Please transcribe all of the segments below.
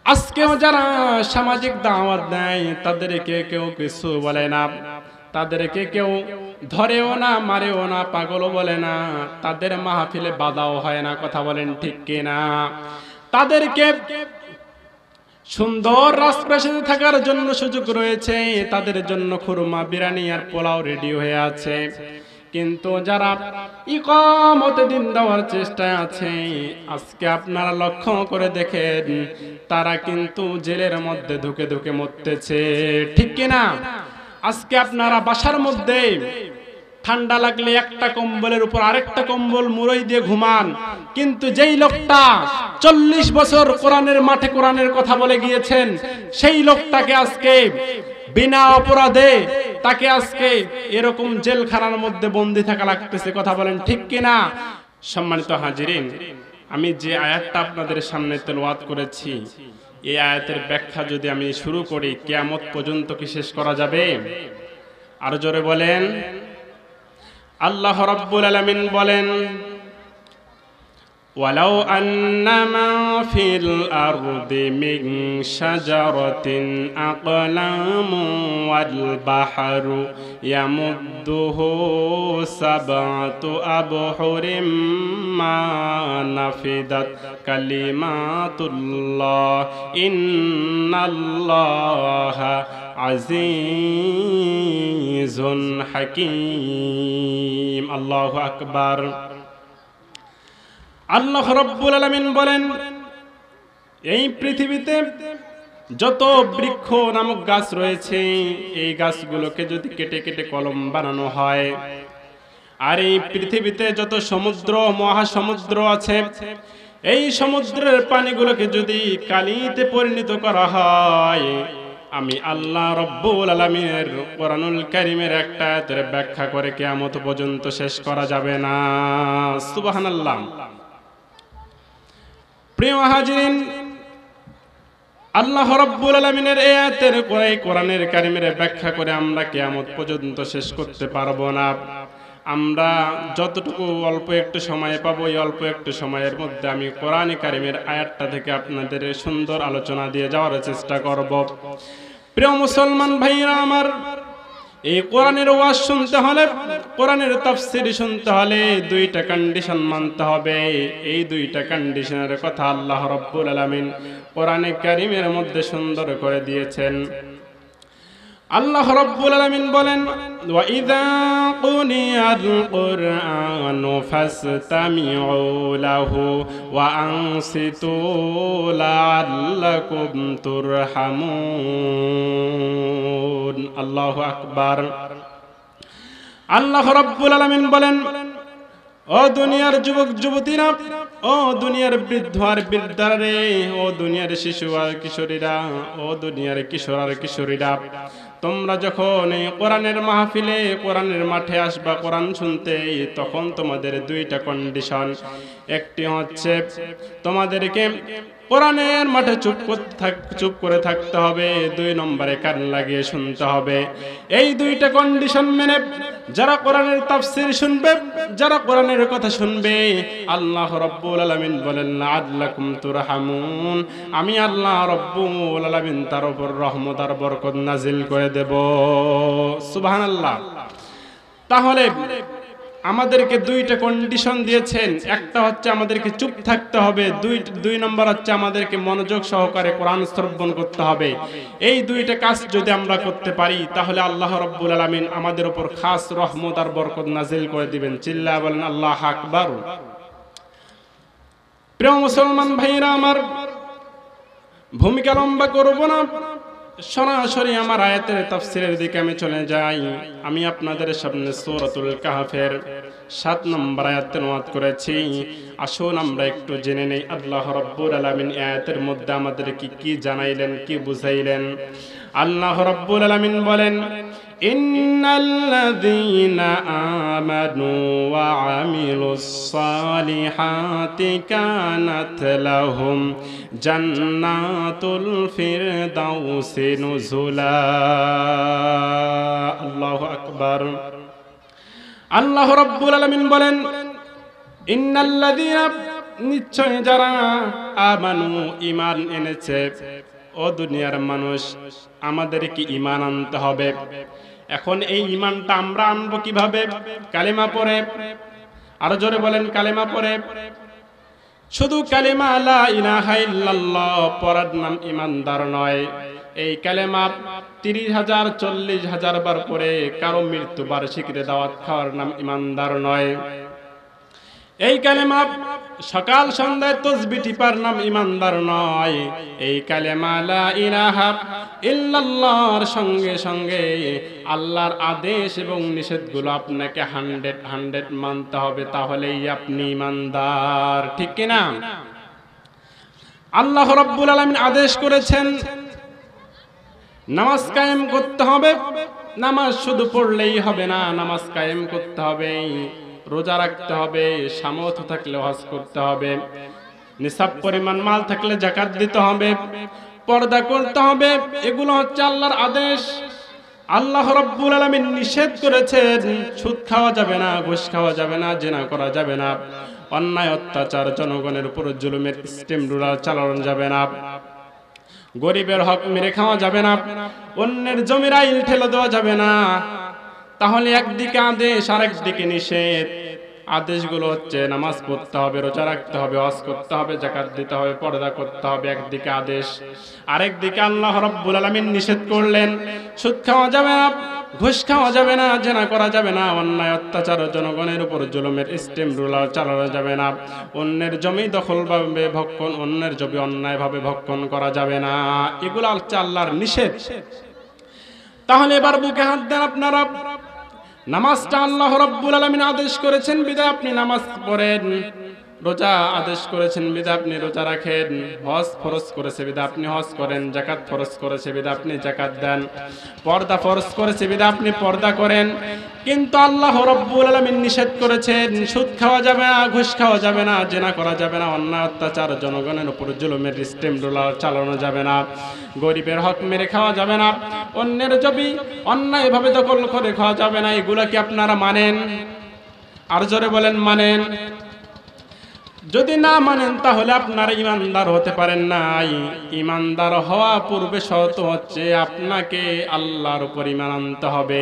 আজকেও যারা সামাজিক দাওয়াত দেয় তাদেরকে কেউ কিছু বলে না, তাদেরকে কেউ ধরেও না, মারেও না, পাগলও বলে না, তাদের মাহফিলে বাধাও হয় না। কথা বলেন ঠিক কিনা? তাদেরকে সুন্দর রাজপ্রাসাদে থাকার জন্য সুযোগ রয়েছে, তাদের জন্য খুরমা, বিরিয়ানি আর পোলাও রেডি হয়ে আছে। কিন্তু যারা ইকামতে দিন দেওয়ার চেষ্টায় আছে, আজকে আপনারা লক্ষ্য করে দেখেন তারা কিন্তু জেলের মধ্যে ধুকে ধুকে মরতেছে। ঠিক কিনা? আজকে আপনারা বাসার মধ্যে ঠান্ডা লাগলে একটা কম্বলের উপর আরেকটা কম্বল মুড়ই দিয়ে ঘুমান, কিন্তু যেই লোকটা 40 বছর কোরআনের মাঠে কোরআনের কথা বলে গিয়েছেন, সেই লোকটাকে আজকে বিনা অপরাধে তাকে আজকে এরকম জেলখানার মধ্যে বন্দি থাকা লাগতেছে। কথা বলেন ঠিক কিনা? সম্মানিত হাজিরিন, আমি যে আয়াতটা আপনাদের সামনে তেলাওয়াত করেছি, এই আয়াতের ব্যাখ্যা যদি আমি শুরু করি, কিয়ামত পর্যন্ত কি শেষ করা যাবে? আর জোরে বলেন। আল্লাহ রাব্বুল আলামিন বলেন, ওয়ালাউ আন্না মা ফিল আরদি মিন শাজারাতিন আকলামু ওয়াল বাহরু ইয়ামুদ্দুহু সাবআতু আবহুরিম মা নাফিদাত কালিমাতুল্লাহ ইন্নাল্লাহা আজিজুন হাকীম। আল্লাহু আকবার। আল্লাহ রাব্বুল আলামিন বলেন, এই পৃথিবীতে যত বৃক্ষ নামক গাছ রয়েছে, এই গাছগুলোকে যদি কেটে কেটে কলম বানানো হয়, আর এই পৃথিবীতে যত সমুদ্র মহাসমুদ্র আছে, এই সমুদ্রের পানিগুলোকে যদি কালিতে পরিণত করা হয়, আমি আল্লাহ রাব্বুল আলামিনের কোরআনুল কারীমের একটা আয়াতের ব্যাখ্যা করে কিয়ামত পর্যন্ত শেষ করা যাবে না। সুবহানাল্লাহ। প্রিয় হাজিরিন, আল্লাহ রাব্বুল আলামিনের এই আয়াতের কোরআনের কারীমের ব্যাখ্যা করে আমরা কিয়ামত পর্যন্ত শেষ করতে পারবো না। আমরা যতটুকু অল্প একটু সময় পাবো, এই অল্প একটু সময়ের মধ্যে আমি কোরআনে কারীমের আয়াতটা থেকে আপনাদের সুন্দর আলোচনা দিয়ে যাওয়ার চেষ্টা করব। প্রিয় মুসলমান ভাইরা আমার, এই কোরআনের ওয়াজ শুনতে হলে, কোরআনের তাফসীর শুনতে হলে দুইটা কন্ডিশন মানতে হবে। এই দুইটা কন্ডিশনের কথা আল্লাহ রাব্বুল আলামিন কোরআনে কারীমের মধ্যে সুন্দর করে দিয়েছেন। আল্লাহ রাব্বুল আলামিন বলেন, ওয়া ইযা কুনিয়াল কুরআনু ফাসতামিউ লাহু ওয়া আনসিতু লাআল্লাকুম তুরহামুন। আল্লাহু আকবার। আল্লাহ রাব্বুল আলামিন বলেন, ও দুনিয়ার যুবক যুবতীরা, ও দুনিয়ার বৃদ্ধ আর বৃদ্ধারা রে, ও দুনিয়ার শিশু আর কিশোরীরা, ও দুনিয়ার কিশোর আর কিশোরীরা, তোমরা যখন এই কোরআনের মাহফিলে কোরআনের মাঠে আসবা কোরআন শুনতে, তখন তোমাদের দুইটা কন্ডিশন। একটি হচ্ছে তোমাদেরকে কোরআনের মাঠে চুপ করে থাকতে হবে, 2 নম্বরে কান লাগিয়ে শুনতে হবে। এই দুইটা কন্ডিশন মেনে যারা কোরআনের তাফসীর শুনবে, যারা কোরআনের কথা শুনবে, আল্লাহ রাব্বুল আলামিন বলেন, লাআল্লাকুম তুরহামুন, আমি আল্লাহ রাব্বুল আলামিন তার উপর রহমত আর বরকত নাজিল করে দেব। সুবহানাল্লাহ। তাহলে আমাদেরকে দুইটা কন্ডিশন দিয়েছেন। একটা হচ্ছে আমাদেরকে চুপ থাকতে হবে, দুই নম্বর হচ্ছে আমাদেরকে মনোযোগ সহকারে কোরআন শ্রবণ করতে হবে। এই দুইটা কাজ যদি আমরা করতে পারি, তাহলে আল্লাহ রাব্বুল আলামিন আমাদের উপর খাস রহমত আর বরকত নাজিল করে দিবেন। চিল্লায়া বলেন আল্লাহু আকবার। প্রিয় মুসলমান ভাইরা আমার, ভূমিকা লম্বা করব না, সরাসরি আমার আয়াতের তাফসীরের দিকে আমি চলে যাই। আমি আপনাদের সামনে সূরাতুল কাহফের 7 নম্বর আয়াত তেলাওয়াত করেছি। আসুন আমরা একটু জেনে নেই আল্লাহ রাব্বুল আলামিন আয়াতের মধ্যে আমাদেরকে কি জানাইলেন, কি বুঝাইলেন। আল্লাহ রাব্বুল আলামিন বলেন, ইন্নাল্লাযীনা আমানু ওয়া আমিলুস সালিহাতি কানাত লাহুম জান্নাতুল ফিরদাউসি নুজুলা। আল্লাহু আকবার। আল্লাহ রাব্বুল আলামিন বলেন, ইন্নাল্লাযীনা নিশ্চয় যারা আমানু ঈমান এনেছে, ও দুনিয়ার মানুষ আমাদের কি ঈমান আনতে হবে। এখন এই ঈমানটা আমরা আনবো কিভাবে? কালেমা পড়ে। আরো জোরে বলেন, কালেমা পড়ে। শুধু কালেমা লা ইলাহা ইল্লাল্লাহ পড়ার নাম ঈমানদার নয়। এই কালেমা 30,000 40,000 বার পরে কারো মৃত্যু বার্ষিকীতে দাওয়াত খাওয়ার নাম ঈমানদার নয়। এই কালেমা সকাল সন্ধ্যায় তাসবিহ টিপার নাম ঈমানদার নয়। এই কালেমা লা ইলাহা ইল্লাল্লাহর সঙ্গে সঙ্গে আল্লাহর আদেশ এবং নিষেধগুলো আপনাকে 100 মানতে হবে, তাহলেই আপনি ঈমানদার। ঠিক কি না? আল্লাহ রাব্বুল আলামিন আদেশ করেছেন নামাজ কায়েম করতে হবে। নামাজ শুধু পড়লেই হবে না, নামাজ কায়েম করতে হবে, রোজা রাখতে হবে, সামর্থ্য থাকলে হজ করতে হবে, নিসাব পরিমাণ মাল থাকলে যাকাত দিতে হবে, পর্দা করতে হবে। এগুলো হচ্ছে আল্লাহর আদেশ। আল্লাহ রাব্বুল আলামিন নিষেধ করেছেন সুদ খাওয়া যাবে না, ঘুষ খাওয়া যাবে না, জিনা করা যাবে না, অন্যায় অত্যাচার জনগণের উপর জুলুমের স্টিম রুলার চালানো যাবে না, গরিবের হক মেরে খাওয়া যাবে না, অন্যের জমির আইল ঠেলে দেওয়া যাবে না। তাহলে একদিকে আদেশ আর একদিকে নিষেধ। আদেশগুলো হচ্ছে নামাজ পড়তে হবে, রোজা রাখতে হবে, হজ করতে হবে, যাকাত দিতে হবে, পর্দা করতে হবে, একদিকে আদেশ। আরেকদিকে আল্লাহ রাব্বুল আলামিন নিষেধ করলেন সুদ খাওয়া যাবে না, ঘুষ খাওয়া যাবে না, জিনা করা যাবে না, অন্যায় অত্যাচার জনগণের উপর জুলুমের স্টিম রুলার চালানো যাবে না, অন্যের জমি দখলভাবে ভক্ষণ, অন্যের জমি অন্যায়ভাবে ভক্ষণ করা যাবে না। এগুলো হচ্ছে আল্লাহর নিষেধ। তাহলে এবার বুকে হাত দেন আপনারা। নামাজটা আল্লাহ রাব্বুল আলামিন আদেশ করেছেন বিধায় আপনি নামাজ পড়েন, রোজা আদেশ করেছেন বিধায় আপনি রোজা রাখেন, হজ ফরজ করেছে বিধায় আপনি হজ করেন, যাকাত ফরজ করেছে বিধায় আপনি যাকাত দেন, পর্দা ফরজ করেছে বিধায় আপনি পর্দা করেন। কিন্তু আল্লাহ রাব্বুল আলামিন নিষেধ করেছেন সুদ খাওয়া যাবে না, ঘুষ খাওয়া যাবে না, জিনা করা যাবে না, অন্যায় অত্যাচার জনগণের উপর জুলুমের স্টিম রুলার চালানো যাবে না, গরিবের হক মেরে খাওয়া যাবে না, অন্যের জমি অন্যায়ভাবে দখল করে খাওয়া যাবে না। এগুলা কি আপনারা মানেন? আর জোরে বলেন, মানেন? যদি না মানেন তাহলে আপনারা ঈমানদার হতে পারেন নাই। ঈমানদার হওয়া পূর্বে শর্ত হচ্ছে আপনাকে আল্লাহর উপর ঈমান আনতে হবে।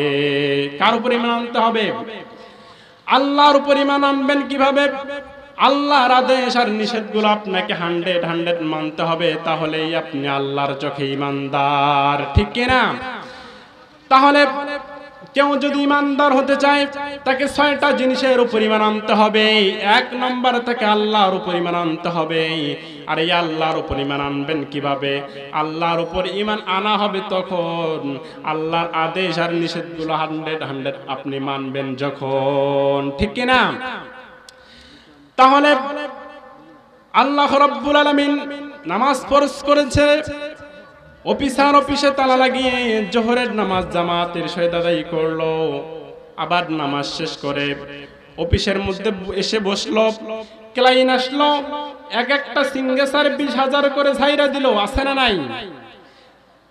কার উপর ঈমান আনতে হবে? আল্লাহর উপর ঈমান আনবেন কিভাবে? আল্লাহর আদেশ আর নিষেধগুলো আপনাকে 100 মানতে হবে, তাহলেই আপনি আল্লাহর চোখে ঈমানদার। ঠিক কি না? তাহলে কেউ যদি ঈমানদার হতে চায় তাকে 6টা জিনিসের উপর ঈমান আনতে হবে। 1 নম্বর থেকে আল্লাহর উপর ঈমান আনতে হবে। আর এই আল্লাহর উপর ঈমান আনবেন কিভাবে? আল্লাহর উপর ঈমান আনা হবে তখন আল্লাহর আদেশ আর নিষেধগুলো 100 আপনি মানবেন যখন। ঠিক কি না? তাহলে আল্লাহ রাব্বুল আলামিন নামাজ ফরজ করেছে। অফিসে তালা লাগিয়ে জোহরের নামাজ জামাতের সহিত আদায় করলো, আবার নামাজ শেষ করে অফিসের মধ্যে এসে বসলো, ক্লায়েন্ট আসলো, একটা সিঙ্গেসার 20,000 করে ছাইরা দিল, আছে না নাই?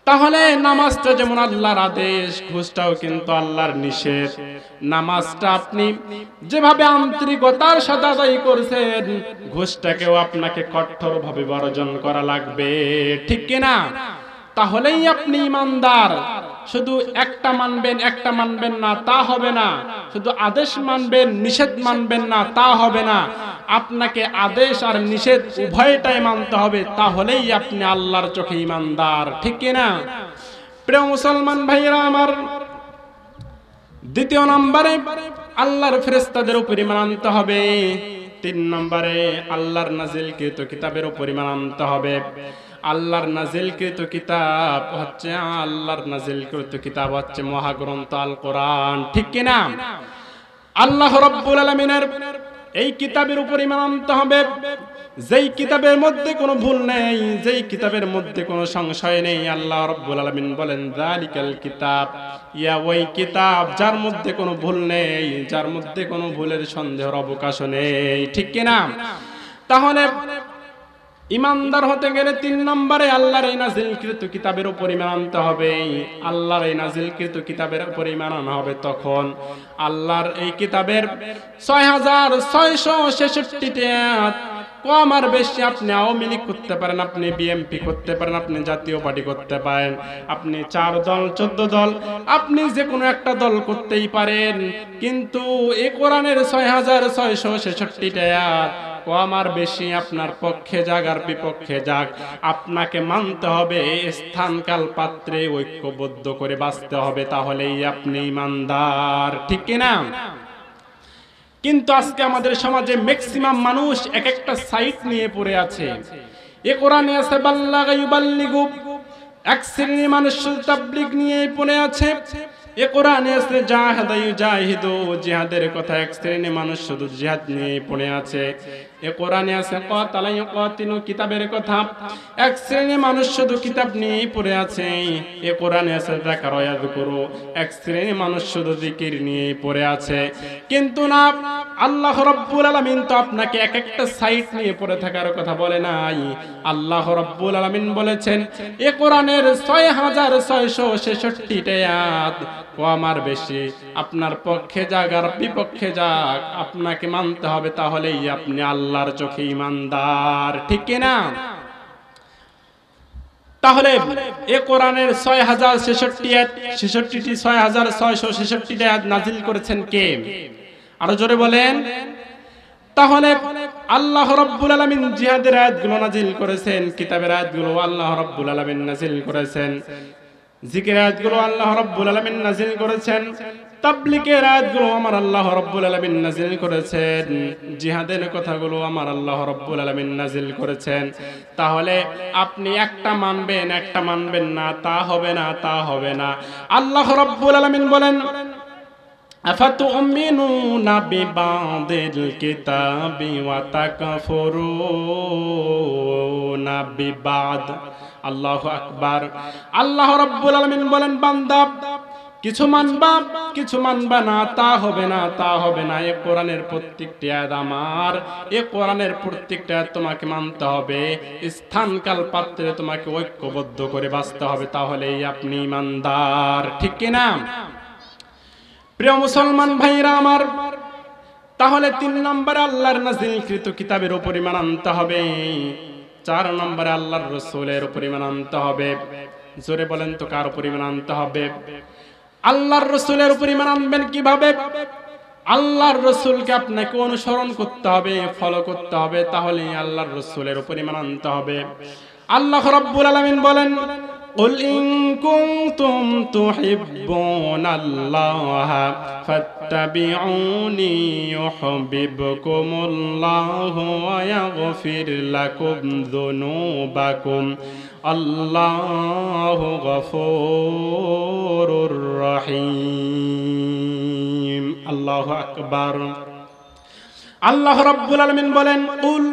তাহলে নামাজটা যেমন আল্লাহর আদেশ, ঘুষটাও কিন্তু আল্লাহর নিষেধ। নামাজটা আপনি যেভাবে আন্তরিকতার সাথে আদায় করছেন, ঘুষটাকেও আপনাকে কঠোরভাবে বর্জন করা লাগবে। ঠিক কিনা? তাহলেই আপনি ঈমানদার। শুধু একটা মানবেন না তা হবে না, শুধু আদেশ মানবেন নিষেধ মানবেন না তা হবে না, আপনাকে আদেশ আর নিষেধ উভয়টাই মানতে হবে, তাহলেই আপনি আল্লাহর চোখে ঈমানদার। ঠিক কি না? প্রিয় মুসলমান ভাইরা আমার, দ্বিতীয় নম্বরে আল্লাহর ফেরেশতাদের উপর ঈমান আনতে হবে। 3 নম্বরে আল্লাহর নাজিলকৃত কিতাবের উপর ঈমান আনতে হবে। আল্লাহর নাজিলকৃত কিতাব হচ্ছে মহাগ্রন্থ আল কোরআন। ঠিক কি না? আল্লাহ রাব্বুল আলামিনের এই কিতাবের উপর ঈমান আনতে হবে, যেই কিতাবের মধ্যে কোনো ভুল নেই, যেই কিতাবের মধ্যে কোনো সংশয় নেই। আল্লাহ রাব্বুল আলামিন বলেন যালিকাল কিতাব, ইয়া ওই কিতাব যার মধ্যে কোনো ভুল নেই, যার মধ্যে কোনো ভুলের সন্দেহের অবকাশ নেই। ঠিক কি না? তাহলে ঈমানদার হতে গেলে 3 নম্বরে আল্লাহর এই নাজিলকৃত কিতাবের উপর ঈমান আনতে হবে। আল্লাহর এই নাজিলকৃত কিতাবের উপর ঈমান আনা হবে তখন আল্লাহর এই কিতাবের 6666টি কম আর বেশি আপনি আওয়ামী লীগ করতে পারেন, আপনি বিএনপি করতে পারেন, আপনি জাতীয় পার্টি করতে পারেন, আপনি 4 দল 14 দল আপনি যে কোনো একটা দল করতেই পারেন, কিন্তু এই কোরআনের 6666টা আয়াত কম আর বেশি আপনার পক্ষে যাক আর বিপক্ষে যাক আপনাকে মানতে হবে, স্থান কাল পাত্রে ঐক্যবদ্ধ করে বাঁচতে হবে, তাহলেই আপনি ঈমানদার। ঠিক কি না? কিন্তু আজকে আমাদের সমাজে ম্যাক্সিমাম মানুষ এক একটা সাইট নিয়ে পড়ে আছে। এ কোরআনে আছে বাল্লাগা ইউবাল্লিগু, এক শ্রেণীর মানুষ তাবলীগ নিয়ে পড়ে আছে। এ কোরআনে আছে জাহাদা ইউজাহিদু, জিহাদের কথা, এক শ্রেণীর মানুষ শুধু জিহাদ নিয়ে পড়ে আছে। এ কোরআনে আছে কাতালা ইউকাতিলু, কিতাবের কথা, এক শ্রেণীর মানুষ শুধু কিতাব নিয়ে পড়ে আছে। এ কোরআনে আছে যাকারা ইয়াযকুরু, এক শ্রেণীর মানুষ শুধু জিকির নিয়ে পড়ে আছে। কিন্তু না, আল্লাহ রাব্বুল আলামিন তো আপনাকে এক একটা সাইট নিয়ে পড়ে থাকার কথা বলে নাই। আল্লাহ রাব্বুল আলামিন বলেছেন এ কোরআনের 6666টা আয়াত কম আর বেশি আপনার পক্ষে যাক আর বিপক্ষে যাক আপনাকে মানতে হবে, তাহলেই আপনি আল্লাহর চোখে ঈমানদার। ঠিক কি না? তাহলে এ কোরআনের 6666টা আয়াত নাজিল করেছেন কে? আরো জোরে বলেন। তাহলে আল্লাহ রাব্বুল আলামিন জিহাদের আয়াতগুলো নাজিল করেছেন, কিতাবের আয়াতগুলো আল্লাহ রাব্বুল আলামিন নাজিল করেছেন, জিকিরের আয়াতগুলো আল্লাহ রাব্বুল আলামিন নাজিল করেছেন, তাবলীগের আয়াতগুলো আমার আল্লাহ রাব্বুল আলামিন নাজিল করেছেন, জিহাদের কথাগুলো আমার আল্লাহ রাব্বুল আলামিন নাজিল করেছেন। তাহলে আপনি একটা মানবেন একটা মানবেন না, তা হবে না, তা হবে না। আল্লাহ রাব্বুল আলামিন বলেন আফাতুমিনুনা বিবাদিল কিতাবি ওয়া তাকফুরুনা বিবাদ। আল্লাহু আকবার। আল্লাহ রাব্বুল আলামিন বলেন বান্দা কিছু মানবা কিছু মানবা না, তা হবে না, তা হবে না। এই কোরআনের প্রত্যেকটি আয়াত আমার, এই কোরআনের প্রত্যেকটা আয়াত তোমাকে মানতে হবে, স্থান কাল পাত্রে তোমাকে ঐক্যবদ্ধ করে বাঁচতে হবে, তাহলেই আপনি ঈমানদার। ঠিক কি না? প্রিয় মুসলমান ভাইরা আমার, তাহলে 3 নম্বরে আল্লাহর নাজিলকৃত কিতাবের উপর ঈমান আনতে হবে, 4 নম্বরে আল্লাহর রাসূলের উপর ঈমান আনতে হবে। জোরে বলেন তো কার উপর ঈমান আনতে হবে? আল্লাহর রাসূলের উপর ঈমান আনবেন কিভাবে? আল্লাহর রাসূলকে আপনাকে অনুসরণ করতে হবে, ফলো করতে হবে, তাহলে আল্লাহর রাসূলের উপর ঈমান আনতে হবে। আল্লাহ রাব্বুল আলামিন বলেন قل إن كنتم تحبون الله فاتبعوني يحببكم الله ويغفر لكم ذنوبكم الله غفور رحيم الله أكبر আল্লাহ রাব্বুল আলামিন বলেন কুল,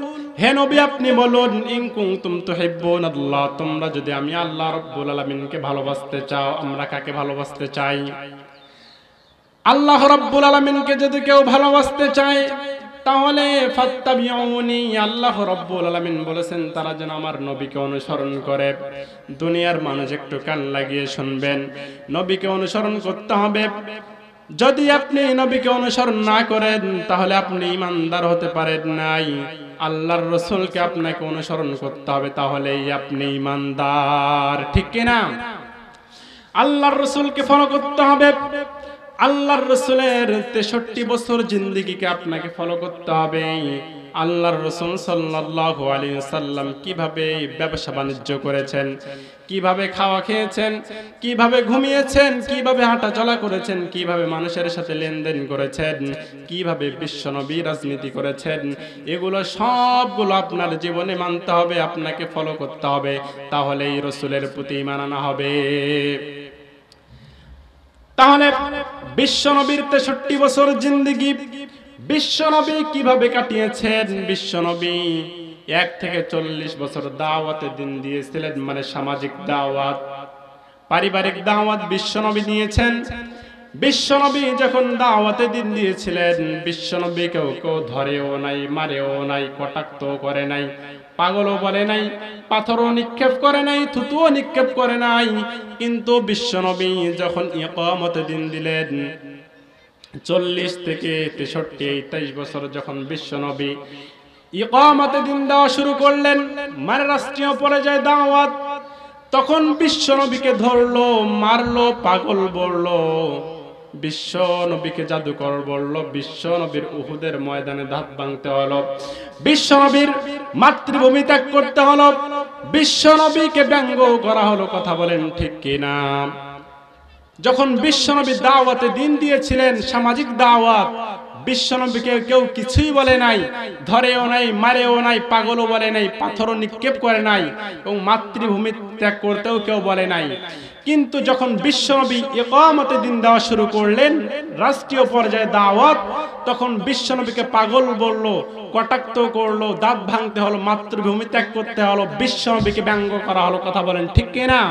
হে নবী আপনি বলুন, ইন কুনতুম তুহিব্বুনাল্লাহ, তোমরা যদি আমি আল্লাহ রাব্বুল আলামিনকে ভালোবাসতে চাও। আমরা কাকে ভালোবাসতে চাই? আল্লাহ রাব্বুল আলামিনকে যদি কেউ ভালোবাসতে চায় তাহলে ফাত্তাবিউনি, আল্লাহ রাব্বুল আলামিন বলেছেন তারা যেন আমার নবীকে অনুসরণ করে। দুনিয়ার মানুষ একটু কান লাগিয়ে শুনবেন, নবীকে অনুসরণ করতে হবে। যদি আপনি নবীকে অনুসরণ না করেন তাহলে আপনি ঈমানদার হতে পারেন নাই। আল্লাহর রাসূলকে আপনাকে অনুসরণ করতে হবে, তাহলেই আপনি ঈমানদার। ঠিক কি না? আল্লাহর রাসূলকে ফলো করতে হবে। আল্লাহর রাসূলের 63 বছর জিন্দেগিকে আপনাকে ফলো করতে হবে। আল্লাহর রাসূল সাল্লাল্লাহু আলাইহি ওয়াসাল্লাম কিভাবে ব্যবসা বাণিজ্য করেছেন, কিভাবে খাওয়া খেয়েছেন, কিভাবে ঘুমিয়েছেন, কিভাবে হাঁটা চলা করেছেন, কিভাবে মানুষের সাথে লেনদেন করেছেন, কিভাবে বিশ্বনবী রাজনীতি করেছেন, এগুলো সবগুলো আপনার জীবনে মানতে হবে, আপনাকে ফলো করতে হবে, তাহলেই রাসূলের প্রতি ঈমান আনা হবে। তাহলে বিশ্বনবীর 63 বছর জিন্দেগি বিশ্বনবী কিভাবে কাটিয়েছেন? বিশ্বনবী 1 থেকে 40 বছর দাওয়াতে দিন দিয়েছিলেন, মানে সামাজিক দাওয়াত, পারিবারিক দাওয়াত বিশ্বনবী দিয়েছেন। বিশ্বনবী যখন দাওয়াতে দিন দিয়েছিলেন, বিশ্বনবী কেউ ধরেও নাই, মারেও নাই, কটাক্ত করে নাই, পাগলও বলে নাই, পাথরও নিক্ষেপ করে নাই, থুতুও নিক্ষেপ করে নাই। কিন্তু বিশ্বনবী যখন ইকামতে দিন দিলেন, 40 থেকে 63 23 বছর যখন বিশ্বনবী ইকামতে দিন দেওয়া শুরু করলেন, মানে রাষ্ট্রীয় পর্যায়ে দাওয়াত। তখন বিশ্ব নবীকে ধরলো, মারলো, পাগল বললো, বিশ্ব নবীকে জাদুকর বললো, বিশ্ব নবীর উহুদের ময়দানে দাঁত ভাঙতে হলো, বিশ্ব নবীর মাতৃভূমি ত্যাগ করতে হলো, বিশ্ব নবীকে ব্যঙ্গ করা হলো। কথা বলেন ঠিক কিনা? যখন বিশ্ব নবী দাওয়াতে দিন দিয়েছিলেন, সামাজিক দাওয়াত, বিশ্ব নবীকে কেউ কিছুই বলে নাই, ধরেও নাই, মারেও নাই, পাগলও বলে নাই, পাথরও নিক্ষেপ করে নাই, এবং মাতৃভূমি ত্যাগ করতেও কেউ বলে নাই। কিন্তু যখন বিশ্ব নবী ইকামতে দিন দেওয়া শুরু করলেন, রাষ্ট্রীয় পর্যায়ে দাওয়াত, তখন বিশ্ব নবীকে পাগল বললো, কটাক্ষ করলো, দাঁত ভাঙতে হলো, মাতৃভূমি ত্যাগ করতে হলো, বিশ্ব নবীকে ব্যঙ্গ করা হলো। কথা বলেন ঠিক কিনা?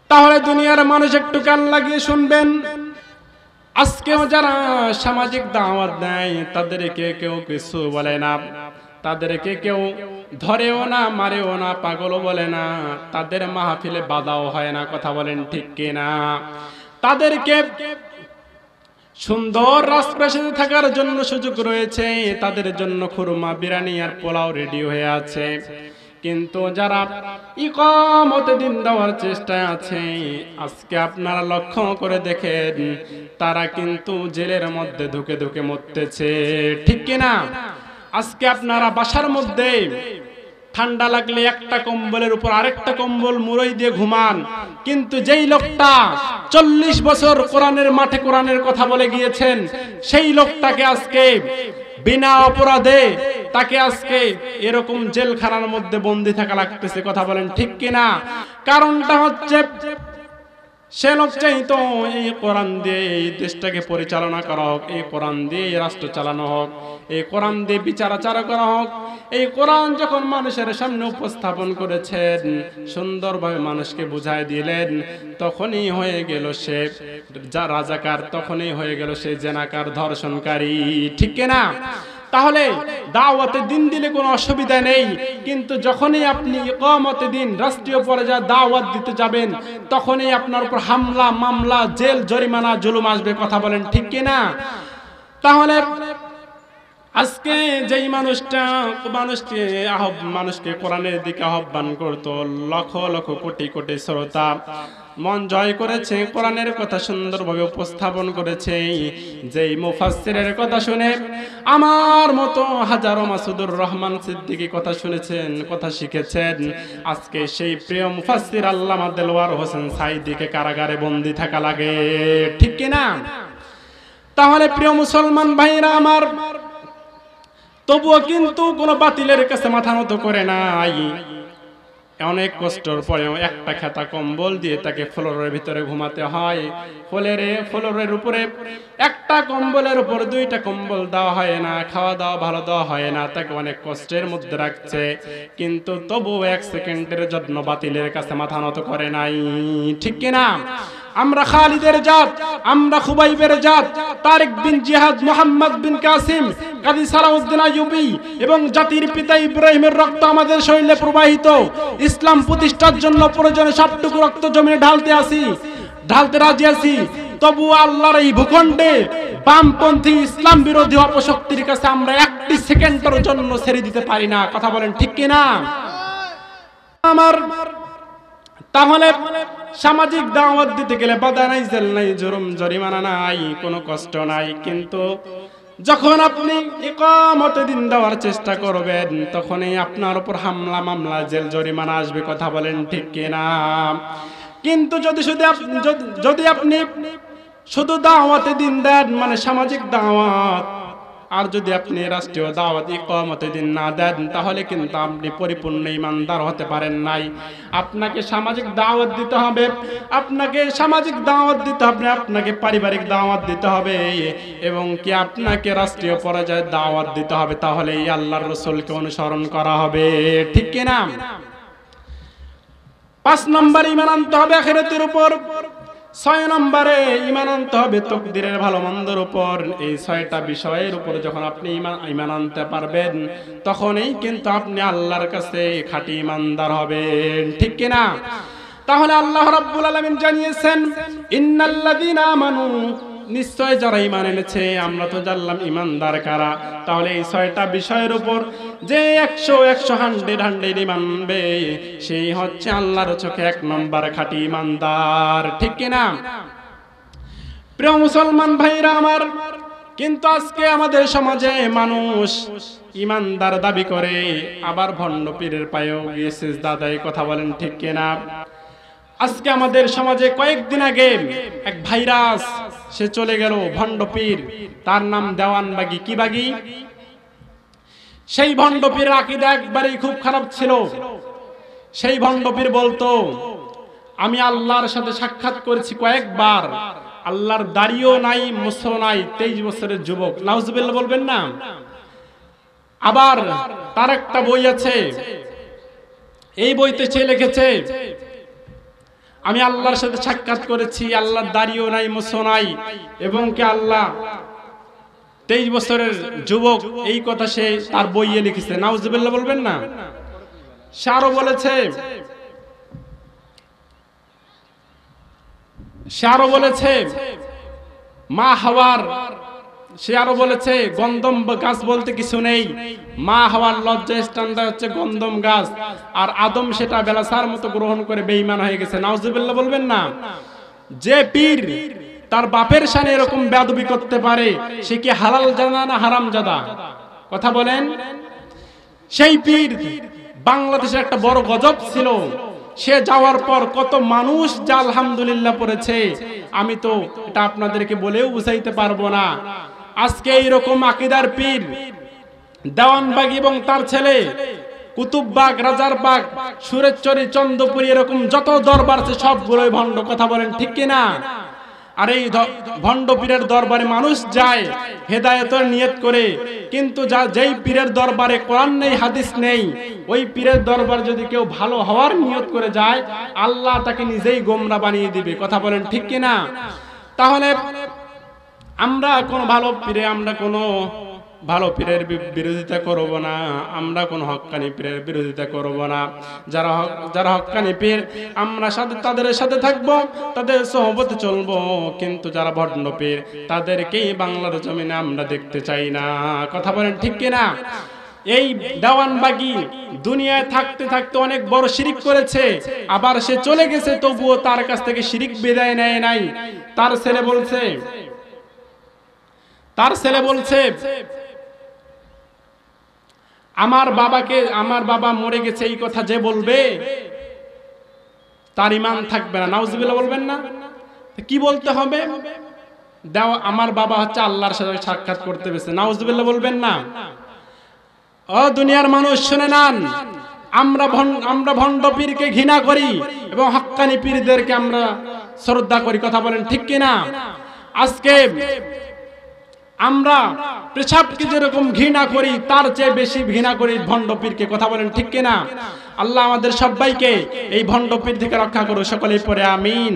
তাহলে দুনিয়ার মানুষ একটু কান লাগিয়ে শুনবেন। আজকেও যারা সামাজিক দাওয়াত দেয়, তাদেরকে কেউ কিছু বলে না, তাদেরকে কেউ ধরেও না, মারেও না, পাগলও বলে না, তাদের মাহফিলে বাধাও হয় না। কথা বলেন ঠিক কিনা? তাদেরকে সুন্দর রাজপ্রাসাদে থাকার জন্য সুযোগ রয়েছে, তাদের জন্য খুরমা, বিরিয়ানি আর পোলাও রেডি হয়ে আছে। কিন্তু যারা ইকামতে দিন দেওয়ার চেষ্টায় আছে, আজকে আপনারা লক্ষ্য করে দেখেন, তারা কিন্তু জেলের মধ্যে ধুকে ধুকে মরতেছে। ঠিক কিনা? আজকে আপনারা বাসার মধ্যে ঠান্ডা লাগলে একটা কম্বলের উপর আরেকটা কম্বল মুড়ই দিয়ে ঘুমান, কিন্তু যেই লোকটা 40 বছর কোরআনের মাঠে কোরআনের কথা বলে গিয়েছেন, সেই লোকটাকে আজকে বিনা অপরাধে তাকে আজকে এরকম জেলখানার মধ্যে বন্দী থাকা লাগতেছে। কথা বলেন ঠিক কিনা? কারণটা হচ্ছে সে লোক চাইতো এই কোরআন দিয়ে এই দেশটাকে পরিচালনা করা হোক, এই কোরআন দিয়ে এই রাষ্ট্র চালানো হোক, এই কোরআন দিয়ে বিচার আচার করা হোক। এই কোরআন যখন মানুষের সামনে উপস্থাপন করেছেন, সুন্দরভাবে মানুষকে বুঝাই দিলেন, তখনই হয়ে গেল সে যা রাজাকার, তখনই হয়ে গেল সে জেনাকার, ধর্ষণকারী। ঠিক কিনা? তাহলে দাওয়াতে দিন দিলে কোনো অসুবিধা নেই, কিন্তু যখনই আপনি ইকামতে দিন রাষ্ট্রীয় পর্যায়ে দাওয়াত দিতে যাবেন, তখনই আপনার উপর হামলা, মামলা, জেল, জরিমানা, জুলুম আসবে। কথা বলেন ঠিক কিনা? তাহলে আজকে যেই মানুষকে কোরআনের দিকে আহ্বান করত, লক্ষ লক্ষ কোটি কোটি শ্রোতা মন জয় করেছে, কোরআনের কথা সুন্দরভাবে উপস্থাপন করেছে, যেই মুফাসসিরের কথা শুনে আমার মতো হাজারো মাসুদুর রহমান সিদ্দিকী কথা শুনেছেন, কথা শিখেছেন, আজকে সেই প্রিয় মুফাসসির আল্লামা দেলওয়ার হোসেন সাঈদীকে কারাগারে বন্দী থাকা লাগে। ঠিক কিনা? তাহলে প্রিয় মুসলমান ভাইরা আমার, তবুও কিন্তু কোনো বাতিলের কাছে মাথা নত করে নাই। অনেক কষ্টের পরেও একটা খেতা কম্বল দিয়ে তাকে ফ্লোরের ভিতরে ঘুমাতে হয়। ফ্লোরের উপরে একটা কম্বলের উপর 2টা কম্বল দেওয়া হয় না, খাওয়া দাওয়া ভালো দেওয়া হয় না, তাকে অনেক কষ্টের মধ্যে রাখছে, কিন্তু তবু 1 সেকেন্ডের জন্য বাতিলের কাছে মাথা নত করে নাই। ঠিক কিনা? আমরা খালিদের জাত, আমরা খুবাইবের জাত, তারিক বিন জিহাদ, মুহাম্মদ বিন কাসিম, কাজী সালাউদ্দিন আইয়ুবী এবং জাতির পিতা ইব্রাহিমের রক্ত আমাদের শরীরে প্রবাহিত। ইসলাম প্রতিষ্ঠার জন্য প্রয়োজনে সবটুকু রক্ত জমিয়ে ঢালতে রাজি আছি। তবু আল্লাহর এই ভূখণ্ডে বামপন্থী ইসলাম বিরোধী অপশক্তির কাছে আমরা 1 সেকেন্ডের জন্য ছেড়ে দিতে পারি না। কথা বলেন ঠিক কিনা? আমার তাহলে সামাজিক দাওয়াত দিতে গেলে বাধা নাই, জেল নাই, জুলুম, জরিমানা নাই, কোনো কষ্ট নাই, কিন্তু যখন আপনি ইকামতে দিন দেওয়ার চেষ্টা করবেন, তখনই আপনার উপর হামলা, মামলা, জেল, জরিমানা আসবে। কথা বলেন ঠিক কিনা? কিন্তু যদি আপনি শুধু দাওয়াতে দিন দেন, মানে সামাজিক দাওয়াত, আর যদি আপনি রাষ্ট্রীয় দাওয়াত ইকামতে দিন না দেন, তাহলে কিন্তু আপনি পরিপূর্ণ ঈমানদার হতে পারেন নাই। আপনাকে সামাজিক দাওয়াত দিতে হবে, আপনাকে পারিবারিক দাওয়াত দিতে হবে, এবং কি আপনাকে রাষ্ট্রীয় পর্যায়ে দাওয়াত দিতে হবে। তাহলে এই আল্লাহর রাসূলকে অনুসরণ করা হবে। ঠিক কিনা? 5 নম্বর ঈমান আনতে হবে আখিরাতের উপর। 6 নম্বরে ঈমান আনতে হবে তাকদীরের ভালো মন্দের উপর। এই 6টা বিষয়ের উপর যখন আপনি ঈমান আনতে পারবেন, তখনই কিন্তু আপনি আল্লাহর কাছে খাঁটি ঈমানদার হবেন। ঠিক কিনা? তাহলে আল্লাহ রাব্বুল আলামিন জানিয়েছেন, ইন্নাল্লাযীনা আমানু নিশ্চয় যারা ঈমান এনেছে, আমরা তো জানলাম ঈমানদার কারা। তাহলে এই 6টা বিষয়ের উপর যে 100 ঈমান আনবে, সেই হচ্ছে আল্লাহর চোখে 1 নম্বর খাঁটি ঈমানদার। ঠিক কিনা? প্রিয় মুসলমান ভাইরা আমার, কিন্তু আজকে আমাদের সমাজে মানুষ ঈমানদার দাবি করে, আবার ভণ্ড পীরের পায়েও গিয়ে সিজদা দেয়। কথা বলেন ঠিক কিনা? আজকে আমাদের সমাজে কয়েকদিন আগে এক ভাইরাস সে চলে গেল, ভণ্ড পীর, তার নাম দেওয়ান বাগী। কি বাগী? সেই ভণ্ড পীরের আকীদা একবারেই খুব খারাপ ছিল। সেই ভণ্ড পীর বলতো, আমি আল্লাহর সাথে সাক্ষাৎ করেছি কয়েকবার, আল্লাহর দাড়িও নাই, মুছও নাই, 23 বছরের যুবক। নাউজুবিল্লাহ বলবেন না? আবার তার একটা বই আছে, এই বইতে সে লিখেছে, আমি আল্লাহর সাথে সাক্ষাৎ করেছি, আল্লাহর দাড়িও নাই, মুছও নাই, এবং কি আল্লাহ 23 বছরের যুবক, এই কথা সে তার বইয়ে লিখেছে। নাউজুবিল্লাহ বলবেন না? সে আরো বলেছে মা হাওয়ার, সে আরো বলেছে গন্ধম গাছ বলতে কিছু নেই, মা হাওয়ার লজ্জা স্ট্যান্ডার্ড হচ্ছে গন্ধম গাছ, আর আদম সেটা বেলাসার মতো গ্রহণ করে বেঈমান হয়ে গেছে। নাউজুবিল্লাহ বলবেন না? যে পীর তার বাপের শানে এরকম বেয়াদবি করতে পারে, সে কি হালাল জাদা না হারাম জাদা? কথা বলেন। সেই পীর বাংলাদেশের একটা বড় গজব ছিল। সে যাওয়ার পর কত মানুষ যা আলহামদুলিল্লাহ পড়েছে, আমি তো এটা আপনাদেরকে বলেও বুঝাইতে পারবো না। আজকে এইরকম আকীদার পীর দেওয়ানবাগী এবং তার ছেলে কুতুববাগ, রাজারবাগ, সুরেশ্বরী, চন্দ্রপুরী, এরকম যত দরবার আছে সবগুলোই ভণ্ড। কথা বলেন ঠিক কিনা? আর এই ভণ্ড পীরের দরবারে মানুষ যায় হেদায়েতের নিয়ত করে, কিন্তু যেই পীরের দরবারে কোরআন নেই, হাদিস নেই, ওই পীরের দরবার যদি কেউ ভালো হওয়ার নিয়ত করে যায়, আল্লাহ তাকে নিজেই গোমরা বানিয়ে দিবে। কথা বলেন ঠিক কিনা? তাহলে আমরা কোনো ভালো পীরের বিরোধিতা করব না, আমরা কোন হক্কানি পীরের বিরোধিতা করব না। যারা হক্কানি পীর, আমরা তাদের সাথে থাকবো, তাদের সোহবতে চলবো, কিন্তু যারা ভণ্ড পীর, তাদেরকেই বাংলার জমিনে আমরা দেখতে চাই না। কথা বলেন ঠিক কিনা? এই দেওয়ানবাগী দুনিয়ায় থাকতে থাকতে অনেক বড় শিরিক করেছে, আবার সে চলে গেছে, তবুও তার কাছ থেকে শিরিক বিদায় নেয় নাই। তার ছেলে বলছে আমার বাবা মরে গেছে, এই কথা যে বলবে তার ঈমান থাকবে না। নাউজুবিল্লাহ বলবেন না? কি বলতে হবে? আমার বাবা হচ্ছে আল্লাহর সাথে সাক্ষাৎ করতে গেছে। নাউজুবিল্লাহ বলবেন না? ও দুনিয়ার মানুষ শুনে নেন, আমরা ভণ্ড পীরকে ঘৃণা করি এবং হক্কানি পীরদেরকে আমরা শ্রদ্ধা করি। কথা বলেন ঠিক কিনা? আজকে আমরা পেশাবকে যেরকম ঘৃণা করি, তার চেয়ে বেশি ঘৃণা করি ভণ্ড পীরকে। কথা বলেন ঠিক কিনা? আল্লাহ আমাদের সবাইকে এই ভণ্ড পীর থেকে রক্ষা করুন। সকলেই পড়ে আমিন।